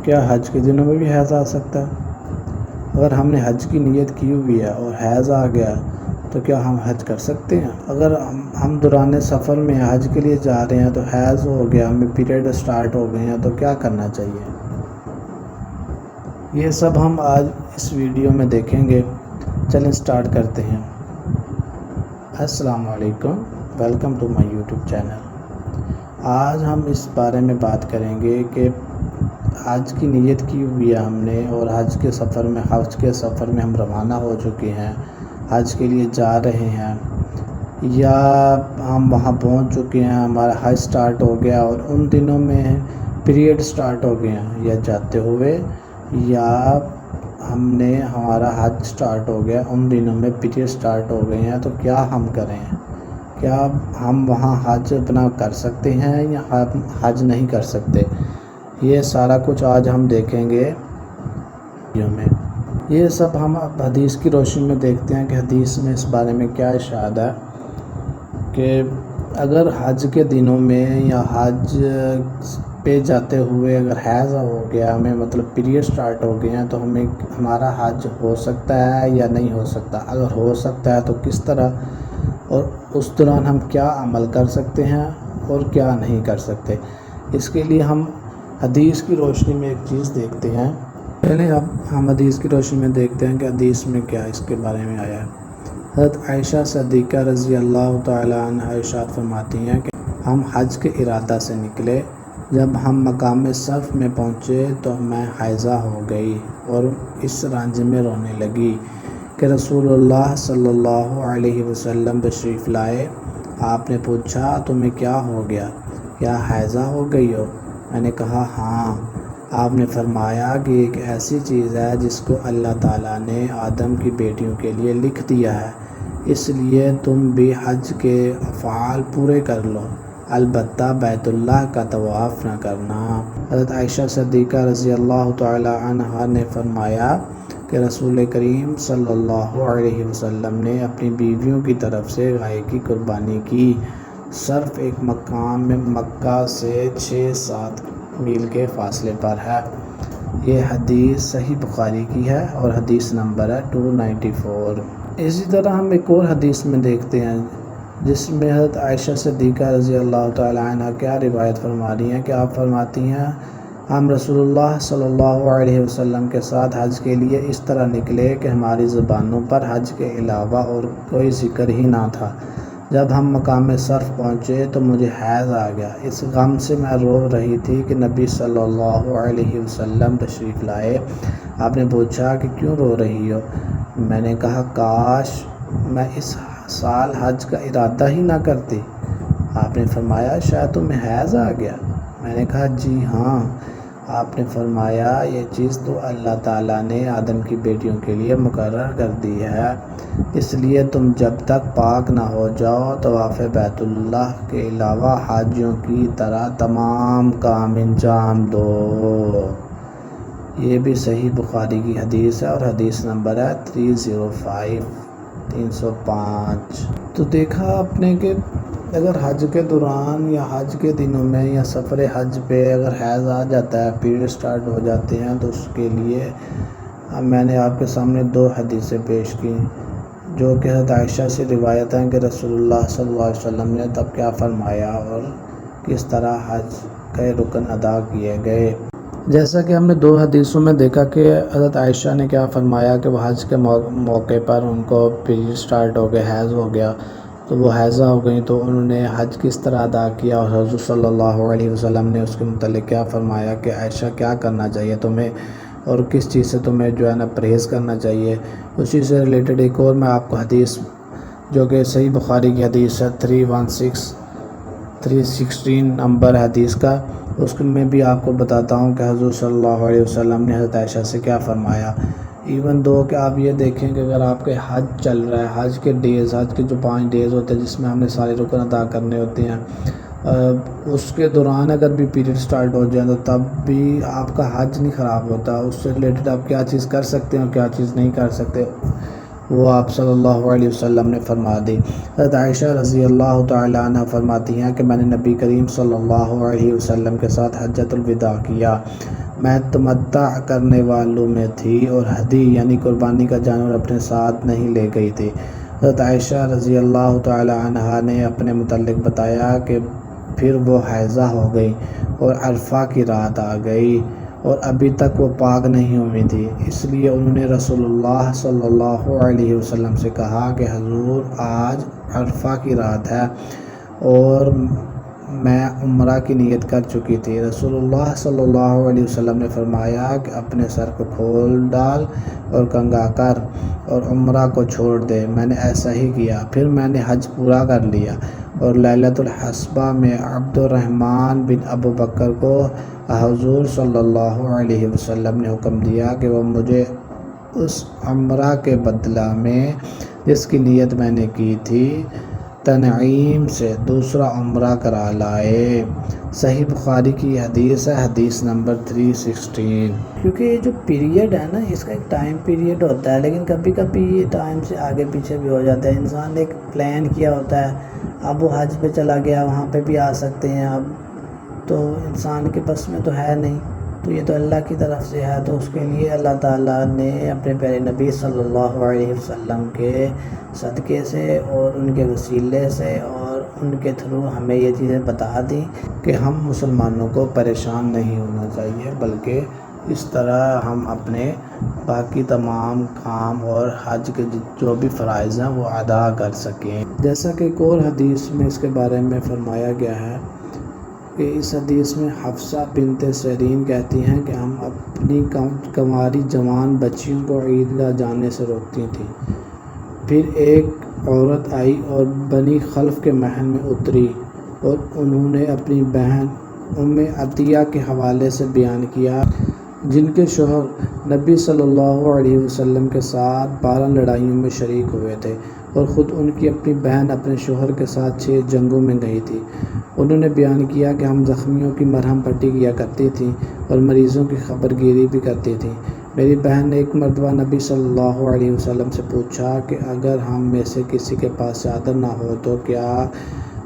کیا حج کے دنوں میں بھی حیض آ سکتا ہے؟ اگر ہم نے حج کی نیت کی ہوئی ہے اور حیض آ گیا تو کیا ہم حج کر سکتے ہیں؟ اگر ہم دوران سفر میں حج کے لیے جا رہے ہیں تو حیض ہو گیا، ہمیں پیریڈ سٹارٹ ہو گئے ہیں، تو کیا کرنا چاہیے؟ یہ سب ہم آج اس ویڈیو میں دیکھیں گے۔ چلیں سٹارٹ کرتے ہیں۔ السلام علیکم، welcome to my YouTube channel. آج ہم اس بارے میں بات کریں گے کہ حج کی نیت کی ہوئی ہے ہم نے، اور حج کے سفر میں ہم روانہ ہو چکے ہیں، حج کے لیے جا رہے ہیں، یا ہم وہاں پہنچ چکے ہیں، ہمارا حج سٹارٹ ہو گیا اور ان دنوں میں پیریڈ سٹارٹ ہو گئے ہیں، یا جاتے ہوئے یا ہمارا حج سٹارٹ ہو گیا ان دنوں میں پیریڈ سٹارٹ ہو گئے ہیں، تو کیا ہم کریں؟ کیا ہم وہاں حج اپنا کر سکتے ہیں یا حج نہیں کر سکتے؟ یہ سارا کچھ آج ہم دیکھیں گے ویڈیو میں۔ یہ سب ہم اب حدیث کی روشنی میں دیکھتے ہیں کہ حدیث میں اس بارے میں کیا ارشاد ہے کہ اگر حج کے دنوں میں یا حج پہ جاتے ہوئے اگر حیض ہو گیا، ہمیں مطلب پیریڈ سٹارٹ ہو گئے ہیں، تو ہمارا حج ہو سکتا ہے یا نہیں ہو سکتا؟ اگر ہو سکتا ہے تو کس طرح، اور اس دوران ہم کیا عمل کر سکتے ہیں اور کیا نہیں کر سکتے؟ اس کے لیے ہم حدیث کی روشنی میں ایک چیز دیکھتے ہیں۔ پہلے اب ہم حدیث کی روشنی میں دیکھتے ہیں کہ حدیث میں کیا اس کے بارے میں آیا ہے۔ حضرت عائشہ صدیقہ رضی اللہ تعالیٰ عنہ ارشاد فرماتی ہیں کہ ہم حج کے ارادہ سے نکلے، جب ہم مقام صرف میں پہنچے تو میں حائضہ ہو گئی اور اس رنج میں رونے لگی کہ رسول اللہ صلی اللہ علیہ وسلم تشریف لائے۔ آپ نے پوچھا تمہیں کیا ہو گیا؟ کیا حائضہ ہو گئی ہو؟ میں نے کہا ہاں۔ آپ نے فرمایا کہ ایک ایسی چیز ہے جس کو اللہ تعالیٰ نے آدم کی بیٹیوں کے لیے لکھ دیا ہے، اس لیے تم بھی حج کے افعال پورے کر لو، البتہ بیت اللہ کا طواف نہ کرنا۔ حضرت عائشہ صدیقہ رضی اللہ تعالیٰ عنہا نے فرمایا کہ رسول کریم صلی اللہ علیہ وسلم نے اپنی بیویوں کی طرف سے گائے کی قربانی کی۔ صرف ایک مقام میں مکہ سے 6-7 میل کے فاصلے پر ہے۔ یہ حدیث صحیح بخاری کی ہے اور حدیث نمبر ہے 294۔ اسی طرح ہم ایک اور حدیث میں دیکھتے ہیں جس میں حضرت عائشہ صدیقہ رضی اللہ تعالیٰ عنہ کیا روایت فرما رہی ہیں کہ آپ فرماتی ہیں ہم رسول اللہ صلی اللہ علیہ وسلم کے ساتھ حج کے لیے اس طرح نکلے کہ ہماری زبانوں پر حج کے علاوہ اور کوئی ذکر ہی نہ تھا۔ جب ہم مقام صرف پہنچے تو مجھے حیض آ گیا، اس غم سے میں رو رہی تھی کہ نبی صلی اللہ علیہ وسلم تشریف لائے۔ آپ نے پوچھا کہ کیوں رو رہی ہو؟ میں نے کہا کاش میں اس سال حج کا ارادہ ہی نہ کرتی۔ آپ نے فرمایا شاید تمہیں حیض آ گیا؟ میں نے کہا جی ہاں۔ آپ نے فرمایا یہ چیز تو اللہ تعالیٰ نے آدم کی بیٹیوں کے لیے مقرر کر دی ہے، اس لیے تم جب تک پاک نہ ہو جاؤ طواف بیت اللہ کے علاوہ حاجیوں کی طرح تمام کام انجام دو۔ یہ بھی صحیح بخاری کی حدیث ہے اور حدیث نمبر ہے 305۔ تو دیکھا آپ نے کہ اگر حج کے دوران یا حج کے دنوں میں یا سفر حج پہ اگر حیض آ جاتا ہے، پیریڈ سٹارٹ ہو جاتے ہیں، تو اس کے لیے میں نے آپ کے سامنے 2 حدیثیں پیش کی جو کہ حضرت عائشہ سے روایت ہیں کہ رسول اللہ صلی اللہ علیہ وسلم نے تب کیا فرمایا اور کس طرح حج کے رکن ادا کیے گئے۔ جیسا کہ ہم نے 2 حدیثوں میں دیکھا کہ حضرت عائشہ نے کیا فرمایا کہ وہ حج کے موقع پر ان کو پیریڈ سٹارٹ ہو گیا، حیض ہو گیا، تو وہ حیضہ ہو گئیں، تو انہوں نے حج کس طرح ادا کیا، اور حضور صلی اللہ علیہ وسلم نے اس کے متعلق کیا فرمایا کہ عائشہ کیا کرنا چاہیے تمہیں اور کس چیز سے تمہیں جو ہے نا پرہیز کرنا چاہیے۔ اسی سے ریلیٹڈ ایک اور میں آپ کو حدیث جو کہ صحیح بخاری کی حدیث ہے 316 نمبر حدیث کا، اس میں بھی آپ کو بتاتا ہوں کہ حضور صلی اللہ علیہ وسلم نے حضرت عائشہ سے کیا فرمایا۔ ایون دو کہ آپ یہ دیکھیں کہ اگر آپ کے حج چل رہا ہے، حج کے جو 5 ڈیز ہوتے ہیں جس میں ہم نے سارے رکن ادا کرنے ہوتے ہیں، اس کے دوران اگر بھی پیریڈ سٹارٹ ہو جائے تو تب بھی آپ کا حج نہیں خراب ہوتا۔ اس سے ریلیٹڈ آپ کیا چیز کر سکتے ہیں اور کیا چیز نہیں کر سکتے، وہ آپ صلی اللہ علیہ وسلم نے فرما دی۔ حضرت عائشہ رضی اللہ تعالیٰ عنہ فرماتی ہیں کہ میں نے نبی کریم صلی اللہ علیہ وسلم کے ساتھ حجۃ الوداع کیا۔ میں تمتع کرنے والوں میں تھی اور ہدی یعنی قربانی کا جانور اپنے ساتھ نہیں لے گئی تھی۔ حضرت عائشہ رضی اللہ تعالی عنہا نے اپنے متعلق بتایا کہ پھر وہ حائضہ ہو گئی اور عرفہ کی رات آ گئی اور ابھی تک وہ پاک نہیں ہوئی تھی، اس لیے انہوں نے رسول اللہ صلی اللہ علیہ وسلم سے کہا کہ حضور آج عرفہ کی رات ہے اور میں عمرہ کی نیت کر چکی تھی۔ رسول اللہ صلی اللہ علیہ وسلم نے فرمایا کہ اپنے سر کو کھول ڈال اور کنگھا کر اور عمرہ کو چھوڑ دے۔ میں نے ایسا ہی کیا، پھر میں نے حج پورا کر لیا اور لیلۃ الحصبہ میں عبد الرحمن بن ابو بکر کو حضور صلی اللہ علیہ وسلم نے حکم دیا کہ وہ مجھے اس عمرہ کے بدلہ میں جس کی نیت میں نے کی تھی تنعیم سے دوسرا عمرہ کرا لائے۔ صحیح بخاری کی حدیث ہے، حدیث نمبر 316۔ کیونکہ یہ جو پیریڈ ہے نا، اس کا ایک ٹائم پیریڈ ہوتا ہے، لیکن کبھی کبھی یہ ٹائم سے آگے پیچھے بھی ہو جاتا ہے۔ انسان نے ایک پلان کیا ہوتا ہے، اب وہ حج پہ چلا گیا، وہاں پہ بھی آ سکتے ہیں، اب تو انسان کے بس میں تو ہے نہیں، تو یہ تو اللہ کی طرف سے ہے، تو اس کے لیے اللہ تعالیٰ نے اپنے پیارے نبی صلی اللہ علیہ وسلم کے صدقے سے اور ان کے وسیلے سے اور ان کے تھرو ہمیں یہ چیزیں بتا دیں کہ ہم مسلمانوں کو پریشان نہیں ہونا چاہیے، بلکہ اس طرح ہم اپنے باقی تمام کام اور حج کے جو بھی فرائض ہیں وہ ادا کر سکیں۔ جیسا کہ ایک اور حدیث میں اس کے بارے میں فرمایا گیا ہے کہ اس حدیث میں حفصہ بنت سیرین کہتی ہیں کہ ہم اپنی کنواری جوان بچیوں کو عیدگاہ جانے سے روکتی تھیں۔ پھر ایک عورت آئی اور بنی خلف کے محل میں اتری اور انہوں نے اپنی بہن ام عطیہ کے حوالے سے بیان کیا، جن کے شوہر نبی صلی اللہ علیہ وسلم کے ساتھ 12 لڑائیوں میں شریک ہوئے تھے اور خود ان کی اپنی بہن اپنے شوہر کے ساتھ 6 جنگوں میں گئی تھی۔ انہوں نے بیان کیا کہ ہم زخمیوں کی مرہم پٹی کیا کرتی تھیں اور مریضوں کی خبر گیری بھی کرتی تھیں۔ میری بہن نے ایک مرتبہ نبی صلی اللہ علیہ وسلم سے پوچھا کہ اگر ہم میں سے کسی کے پاس چادر نہ ہو تو کیا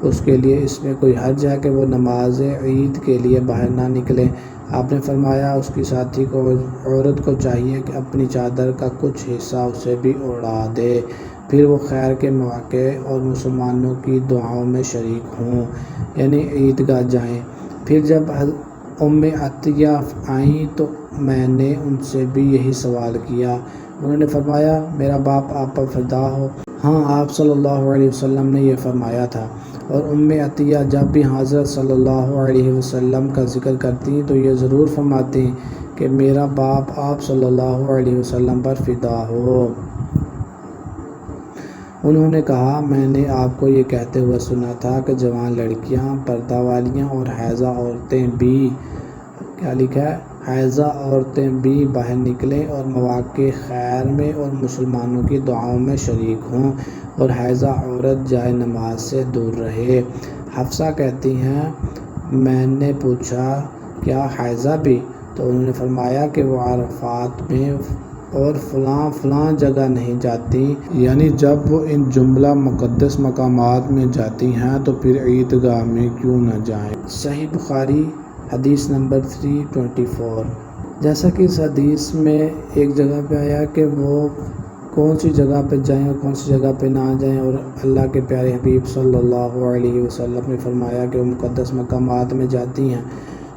اس کے لیے اس میں کوئی حرج ہے کہ وہ نماز عید کے لیے باہر نہ نکلے؟ آپ نے فرمایا اس کی ساتھی کو عورت کو چاہیے کہ اپنی چادر کا کچھ حصہ اسے بھی اڑا دے، پھر وہ خیر کے مواقع اور مسلمانوں کی دعاؤں میں شریک ہوں، یعنی عیدگاہ جائیں۔ پھر جب ام عطیہ آئیں تو میں نے ان سے بھی یہی سوال کیا۔ انہوں نے فرمایا میرا باپ آپ پر فدا ہو، ہاں آپ صلی اللہ علیہ وسلم نے یہ فرمایا تھا۔ اور ام عطیہ جب بھی حضرت صلی اللہ علیہ وسلم کا ذکر کرتی تو یہ ضرور فرماتی کہ میرا باپ آپ صلی اللہ علیہ وسلم پر فدا ہو۔ انہوں نے کہا میں نے آپ کو یہ کہتے ہوئے سنا تھا کہ جوان لڑکیاں، پردہ والیاں اور حائضہ عورتیں بھی کیا لکھا ہے حائضہ عورتیں بھی باہر نکلیں اور مواقع خیر میں اور مسلمانوں کی دعاؤں میں شریک ہوں اور حائضہ عورت جائے نماز سے دور رہے۔ حفصہ کہتی ہیں میں نے پوچھا کیا حائضہ بھی؟ تو انہوں نے فرمایا کہ وہ عرفات میں اور فلاں جگہ نہیں جاتی، یعنی جب وہ ان جملہ مقدس مقامات میں جاتی ہیں تو پھر عیدگاہ میں کیوں نہ جائیں۔ صحیح بخاری حدیث نمبر 324۔ جیسا کہ اس حدیث میں ایک جگہ پہ آیا کہ وہ کون سی جگہ پہ جائیں اور کون سی جگہ پہ نہ جائیں، اور اللہ کے پیارے حبیب صلی اللہ علیہ وسلم نے فرمایا کہ وہ مقدس مقامات میں جاتی ہیں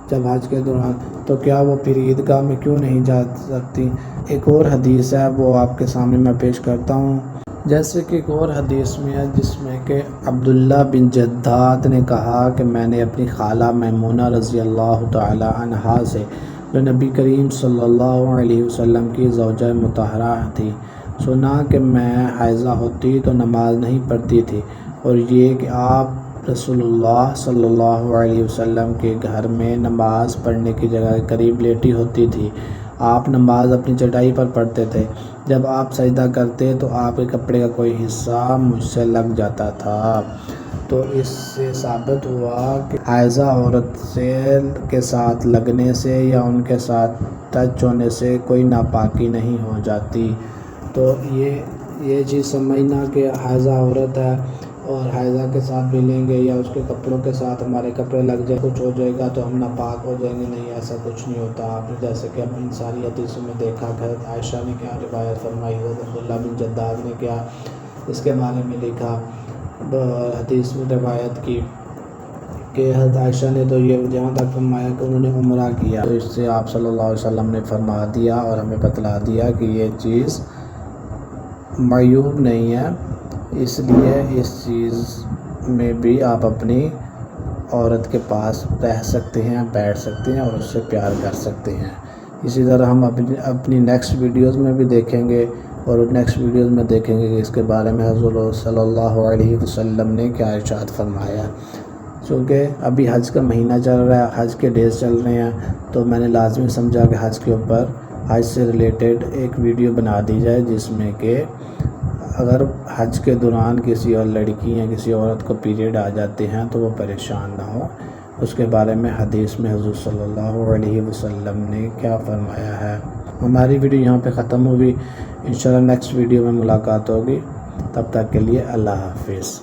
جب حج کے دوران، تو کیا وہ پھر عیدگاہ میں کیوں نہیں جا سکتی؟ ایک اور حدیث ہے وہ آپ کے سامنے میں پیش کرتا ہوں۔ جیسے کہ ایک اور حدیث میں ہے جس میں کہ عبداللہ بن جداد نے کہا کہ میں نے اپنی خالہ میمونہ رضی اللہ تعالی عنہا سے جو نبی کریم صلی اللہ علیہ وسلم کی زوجہ مطہرہ تھی سنا کہ میں حائضہ ہوتی تو نماز نہیں پڑھتی تھی، اور یہ کہ آپ رسول اللہ صلی اللہ علیہ وسلم کے گھر میں نماز پڑھنے کی جگہ کے قریب لیٹی ہوتی تھی۔ آپ نماز اپنی چٹائی پر پڑھتے تھے، جب آپ سجدہ کرتے تو آپ کے کپڑے کا کوئی حصہ مجھ سے لگ جاتا تھا، تو اس سے ثابت ہوا کہ حائضہ عورت کے ساتھ لگنے سے یا ان کے ساتھ ٹچ ہونے سے کوئی ناپاکی نہیں ہو جاتی۔ تو یہ چیز سمجھنا کہ حائضہ عورت ہے اور حائضہ کے ساتھ بھی لیں گے یا اس کے کپڑوں کے ساتھ ہمارے کپڑے لگ جائے کچھ ہو جائے گا تو ہم ناپاک ہو جائیں گے، نہیں ایسا کچھ نہیں ہوتا۔ آپ نے جیسے کہ ان ساری حدیثوں میں دیکھا کہ حضرت عائشہ نے کیا روایت فرمائی، حضرت عبداللہ بن جداد نے کیا اس کے بارے میں لکھا، حدیث میں روایت کی کہ حضرت عائشہ نے تو یہ جہاں تک فرمایا کہ انہوں نے عمرہ کیا، تو اس سے آپ صلی اللہ علیہ وسلم نے فرما دیا اور ہمیں بتلا دیا کہ یہ چیز معیوب نہیں ہے، اس لیے اس چیز میں بھی آپ اپنی عورت کے پاس رہ سکتے ہیں، بیٹھ سکتے ہیں اور اس سے پیار کر سکتے ہیں۔ اسی طرح ہم اپنی نیکسٹ ویڈیوز میں بھی دیکھیں گے اور نیکسٹ ویڈیوز میں دیکھیں گے کہ اس کے بارے میں حضور صلی اللہ علیہ وسلم نے کیا ارشاد فرمایا۔ چونکہ ابھی حج کا مہینہ چل رہا ہے، حج کے ڈیز چل رہے ہیں، تو میں نے لازمی سمجھا کہ حج کے اوپر حج سے ریلیٹڈ ایک ویڈیو بنا دی جائے، جس میں کہ اگر حج کے دوران کسی اور لڑکی یا کسی عورت کو پیریڈ آ جاتے ہیں تو وہ پریشان نہ ہو، اس کے بارے میں حدیث میں حضور صلی اللہ علیہ وسلم نے کیا فرمایا ہے۔ ہماری ویڈیو یہاں پہ ختم ہوگی، انشاءاللہ نیکسٹ ویڈیو میں ملاقات ہوگی، تب تک کے لیے اللہ حافظ۔